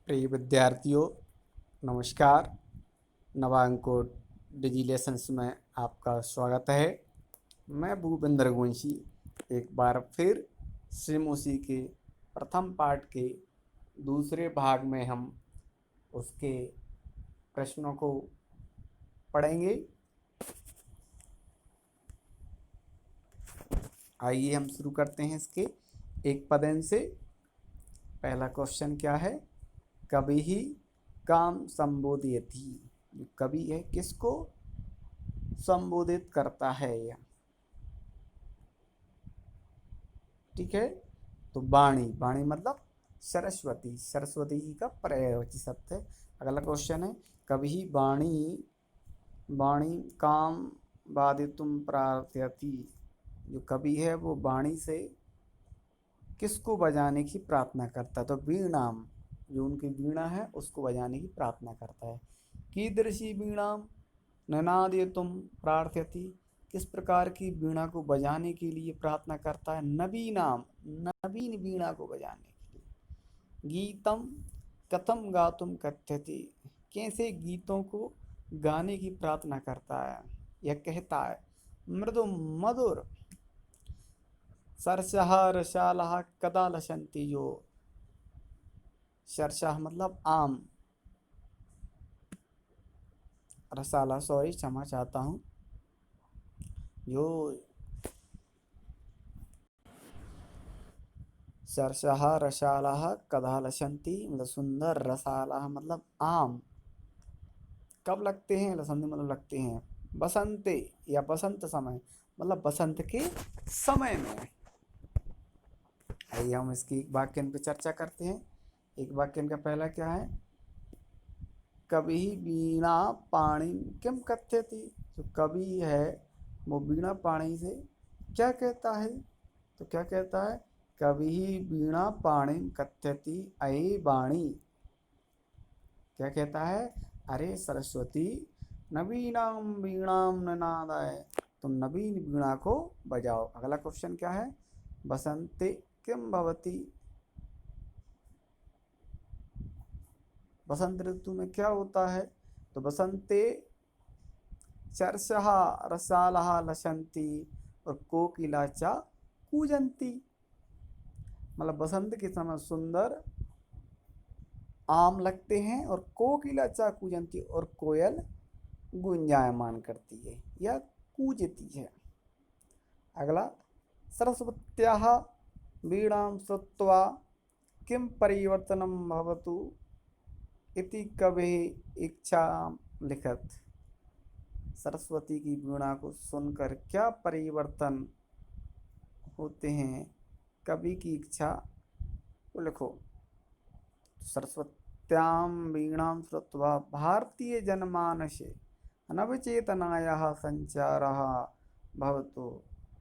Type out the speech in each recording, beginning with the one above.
प्रिय विद्यार्थियों, नमस्कार। नवांकोट डिजिलेशंस में आपका स्वागत है। मैं भूपेंद्र गोंशी एक बार फिर श्रीमोशी के प्रथम पाठ के दूसरे भाग में हम उसके प्रश्नों को पढ़ेंगे। आइए हम शुरू करते हैं इसके एक पदेन से। पहला क्वेश्चन क्या है? कभी ही काम संबोधयति। कवि है, किसको संबोधित करता है यह? ठीक है, तो वाणी। वाणी मतलब सरस्वती। सरस्वती जी का पर्यायवाची शब्द है। अगला क्वेश्चन है, कभी वाणी वाणी काम वादितुम प्रार्थयति। जो कवि है वो वाणी से किसको बजाने की प्रार्थना करता है? तो वीणाम, जो उनकी वीणा है उसको बजाने की प्रार्थना करता है। कीदृशी वीणाम ननादयतुम प्रार्थयति। किस प्रकार की वीणा को बजाने के लिए प्रार्थना करता है? नवीनाम, नवीन वीणा को बजाने के लिए। गीतम कथम गातुम कथ्यति। कैसे गीतों को गाने की प्रार्थना करता है, यह कहता है। मृदु मधुर सरसः रसालः कदा लसन्ति। जो सरसः मतलब आम, रसाला सॉरी क्षमा चाहता हूँ, जो सरसः रसालः कदा लसन्ति मतलब सुंदर, रसालः मतलब आम कब लगते हैं? लसन्ति मतलब लगते हैं बसंते या बसंत समय, मतलब बसंत के समय में। आइए हम इसकी एक वाक्य पर चर्चा करते हैं। एक वाक्य का पहला क्या है? कवि वीणा पाणी किम कथ्यति। जो कवि है वो वीणा पाणी से क्या कहता है? तो क्या कहता है? कवि वीणा पाणी कथ्यति अये वाणी। क्या कहता है? अरे सरस्वती, नवीनाम वीणाम ननादाय। तुम नवीन वीणा को बजाओ। अगला क्वेश्चन क्या है? बसंते किम भवति। बसंत ऋतु में क्या होता है? तो बसंते चर्षः रसालः लसन्ति और कोकिला च कूजन्ति। मतलब बसंत के समय सुंदर आम लगते हैं और कोकिला च कूजन्ति और कोयल गुंजायमान करती है या कूजती है। अगला, सरस्वत्याः वीणां श्रुत्वा किं परिवर्तनं भवतु इति कविः इच्छां लिखत। सरस्वती की वीणा को सुनकर क्या परिवर्तन होते हैं, कवि की इच्छा को लिखो। सरस्वत्यां वीणां श्रुत्वा भारतीय जनमानसे नवचेतनायाः संचारः भवतु।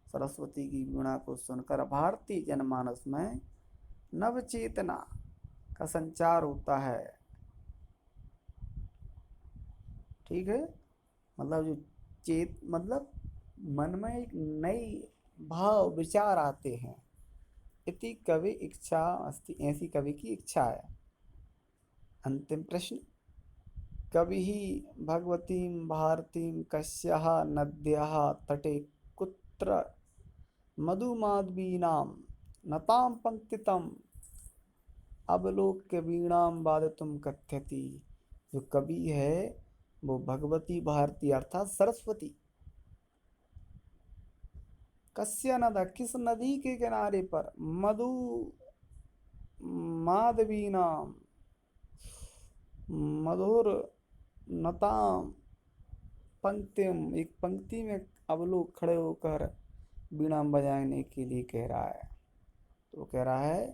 सरस्वती की वीणा को सुनकर भारतीय जनमानस में नवचेतना का संचार होता है। ठीक है, मतलब जो चेत मतलब मन में एक नई भाव विचार आते हैं। इति कवि इच्छा अस्ति, ऐसी कवि की इच्छा है। अंतिम प्रश्न, कवि भगवतीं भारतीं कस्याः नद्याः तटे कुत्र मधुमाधवीनां नतां पंक्तितम् अवलोक्य वीणां वादितुं कथ्यति। जो कवि है वो भगवती भारती अर्थात सरस्वती कस्य नदा, किस नदी के किनारे पर, मधु माधवीना मधुर नताम पंक्तिम, एक पंक्ति में अवलोक खड़े होकर वीणा बजाने के लिए कह रहा है। तो कह रहा है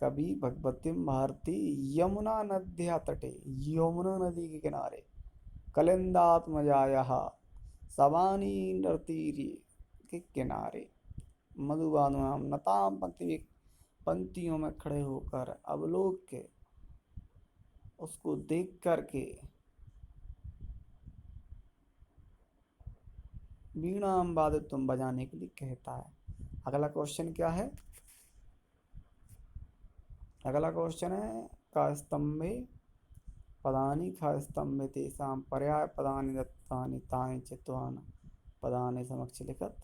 कभी भगवतीम भारती यमुना नद्या तटे, यमुना नदी के किनारे, कलिंदात्मजाया सवानी नृतीरी के किनारे, मधुबानुनाम नताम पंक्ति, पंक्तियों में खड़े होकर अवलोक के उसको देख करके वीणाम वादितुम बजाने के लिए कहता है। अगला क्वेश्चन क्या है? अगला क्वेश्चन है, का स्तंभे पदानि खा स्तंभे तेषां पर्याय पदानि दत्तानि तानि चित्वान पदानि समक्ष लिखत।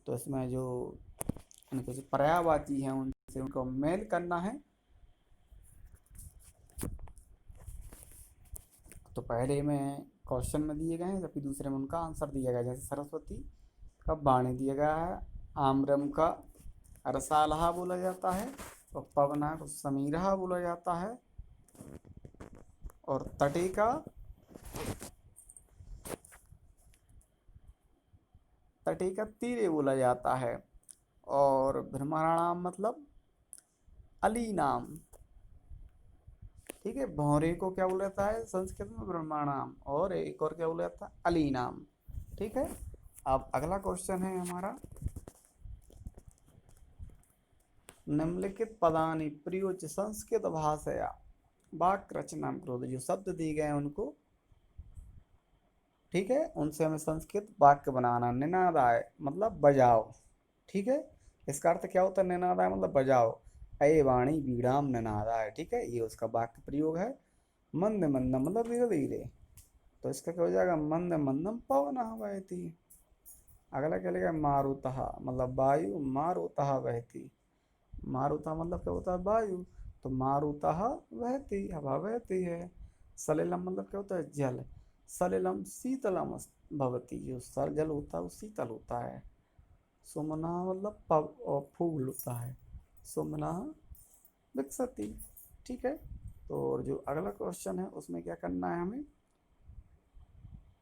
तो इसमें जो उनके जो पर्यायवाची हैं उनसे उनको मेल करना है। तो पहले में क्वेश्चन में दिए गए हैं, जबकि दूसरे में उनका आंसर दिया गया है। जैसे सरस्वती का वाणी दिया गया है, आम्रम का रसालहा बोला जाता है, और पवना को समीरहा बोला जाता है, और तटे का तीरे बोला जाता है, और भ्रमराणाम मतलब अली नाम। ठीक है, भौरे को क्या बोला जाता है संस्कृत में? ब्रह्माणाम। और एक और क्या बोला जाता है? अली नाम। ठीक है, अब अगला क्वेश्चन है हमारा, निम्नलिखित पदानि प्रयोज्य संस्कृत भाषया वाक्य रचना करो। जो शब्द दिए गए हैं उनको, ठीक है, उनसे हमें संस्कृत वाक्य बनाना। निनादाय मतलब बजाओ। ठीक है, इसका अर्थ क्या होता है? निनादाय मतलब बजाओ। अये वाणी बीड़ाम निनादाय। ठीक है, ये उसका वाक्य प्रयोग है। मंद मंदम मतलब धीरे धीरे। तो इसका क्या हो जाएगा? मंद मंदम पवनः वहति। अगला क्या लिखा? मारुतः मतलब वायु, मारुतः वहति। मारुतः मतलब क्या होता है? वायु। तो मारुतः वहति, हवा बहती है। सलिलम मतलब क्या होता है? जल। सलिलम शीतलम भवति। जो सर जल होता है वो शीतल होता है। सुमना मतलब फूल होता है। सुमना विकसति। ठीक है, तो जो अगला क्वेश्चन है उसमें क्या करना है हमें?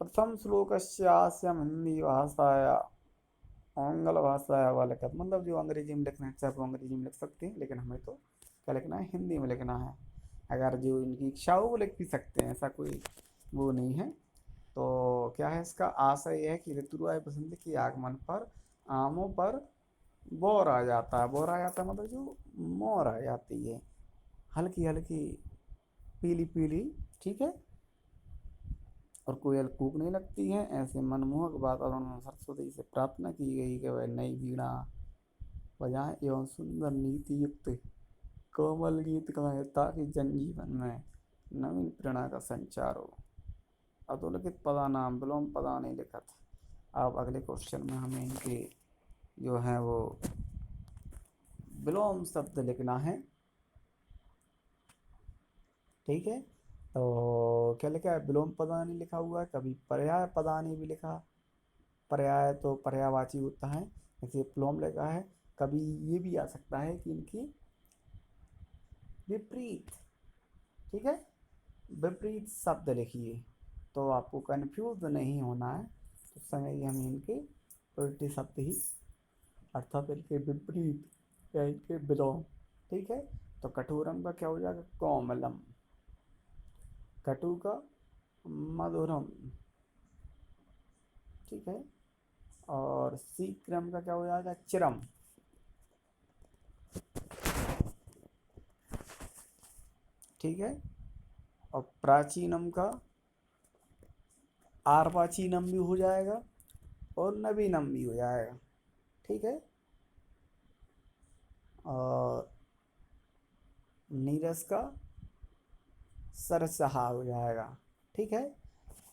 प्रथम श्लोकस्यास्यं हिंदी भाषाया आंग्ल भाषाया वा लिखत। मतलब जो अंग्रेजी में लिखना है चाहे वो अंग्रेजी में लिख सकते हैं, लेकिन हमें तो क्या लिखना है? हिंदी में लिखना है। अगर जो इनकी इच्छा हो वो लिख भी सकते हैं, ऐसा कोई वो नहीं है। तो क्या है इसका आशय? यह है कि ऋतुराय बसंत के आगमन पर आमों पर बौर आ जाता है। बौर आ जाता है मतलब जो मोर आ जाती है, हल्की हल्की पीली पीली। ठीक है, और कोयल कूकने लगती है। ऐसे मनमोहक वातावरण में सरस्वती से प्रार्थना की गई कि वह नई वीणा बजाएं एवं सुंदर नीति युक्त कोमल गीत गाएं, ताकि जनजीवन में नवीन प्रेरणा का संचार हो। अधोलिखित पदा नाम विलोम पदा नहीं लिखत। अब अगले क्वेश्चन में हमें इनके जो है वो विलोम शब्द लिखना है। ठीक है, तो क्या लिखा है? विलोम पदानी लिखा हुआ है, कभी पर्याय पदानी भी लिखा। पर्याय तो पर्यायवाची होता है, जैसे विलोम लिखा है। कभी ये भी आ सकता है कि इनकी विपरीत। ठीक है, विपरीत शब्द लिखिए, तो आपको कंफ्यूज नहीं होना है। तो समय हम इनके उल्टे शब्द ही, अर्थात इनके विपरीत या इनके विलोम। ठीक है, तो कठोरम का क्या हो जाएगा? कोमलम। कटु का मधुरम। ठीक है, और शीघ्रम का क्या हो जाएगा? चिरम। ठीक है, और प्राचीनम का आर्वाचीनम भी हो जाएगा, और नवीनम भी हो जाएगा। ठीक है, और नीरस का सरसहा हो जाएगा। ठीक है,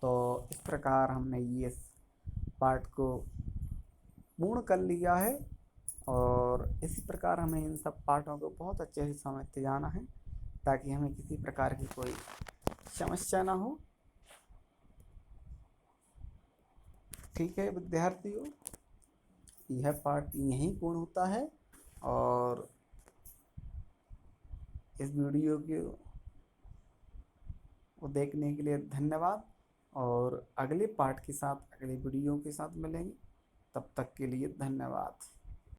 तो इस प्रकार हमने ये पार्ट को पूर्ण कर लिया है, और इसी प्रकार हमें इन सब पार्टों को बहुत अच्छे से समझते जाना है, ताकि हमें किसी प्रकार की कोई समस्या ना हो। ठीक है विद्यार्थियों, यह पार्ट यहीं पूर्ण होता है, और इस वीडियो को देखने के लिए धन्यवाद। और अगले पार्ट के साथ, अगले वीडियो के साथ मिलेंगे। तब तक के लिए धन्यवाद।